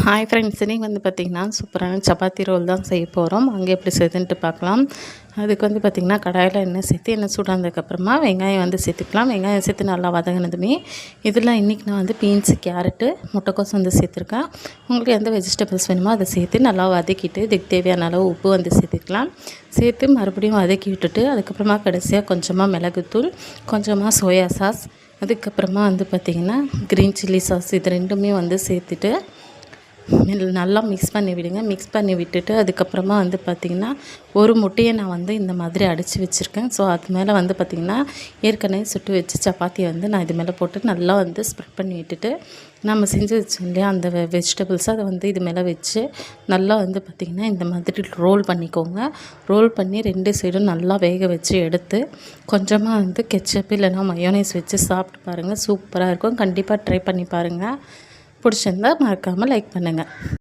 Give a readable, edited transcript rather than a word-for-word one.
Hi friends, இன்றைக்கி வந்து பார்த்திங்கன்னா சூப்பரான சப்பாத்தி ரோல் தான் செய்ய போகிறோம். அங்கே எப்படி செய்யுதுன்ட்டு பார்க்கலாம். அதுக்கு வந்து பார்த்திங்கன்னா கடாயில் எண்ணெய் சேர்த்து எண்ணெய் சூடானதுக்கப்புறமா வெங்காயம் வந்து சேர்த்துக்கலாம். வெங்காயம் சேர்த்து நல்லா வதங்கினதுமே இதில் இன்றைக்கி நான் வந்து பீன்ஸு, கேரட்டு, முட்டைக்கோஸ் வந்து சேர்த்துருக்கேன். உங்களுக்கு எந்த வெஜிடபிள்ஸ் வேணுமோ அதை சேர்த்து நல்லா வதக்கிட்டு இதுக்கு தேவையான அளவு உப்பு வந்து சேர்த்துக்கலாம். சேர்த்து மறுபடியும் வதக்கி விட்டுட்டு அதுக்கப்புறமா கடைசியாக கொஞ்சமாக மிளகுத்தூள், கொஞ்சமாக சோயா சாஸ், அதுக்கப்புறமா வந்து பார்த்திங்கன்னா க்ரீன் சில்லி சாஸ் இது ரெண்டுமே வந்து சேர்த்துட்டு நல்லா மிக்ஸ் பண்ணி விடுங்க. மிக்ஸ் பண்ணி விட்டுட்டு அதுக்கப்புறமா வந்து பார்த்திங்கன்னா ஒரு முட்டையை நான் வந்து இந்த மாதிரி அடித்து வச்சுருக்கேன். ஸோ அது மேலே வந்து பார்த்திங்கன்னா ஏற்கனவே சுட்டு வச்சு சப்பாத்தியை வந்து நான் இது மேலே போட்டு நல்லா வந்து ஸ்ப்ரெட் பண்ணி விட்டுட்டு நம்ம செஞ்சு வச்சோம் இல்லையா அந்த வெஜிடபிள்ஸை அதை வந்து இது மேலே வச்சு நல்லா வந்து பார்த்திங்கன்னா இந்த மாதிரி ரோல் பண்ணிக்கோங்க. ரோல் பண்ணி 2 சைடும் நல்லா வேக வச்சு எடுத்து கொஞ்சமாக வந்து கெச்சப் இல்லைனா மயோனைஸ் வச்சு சாப்பிட்டு பாருங்கள். சூப்பராக இருக்கும். கண்டிப்பாக ட்ரை பண்ணி பாருங்கள். பிடிச்சிருந்தா மறக்காமல் லைக் பண்ணுங்கள்.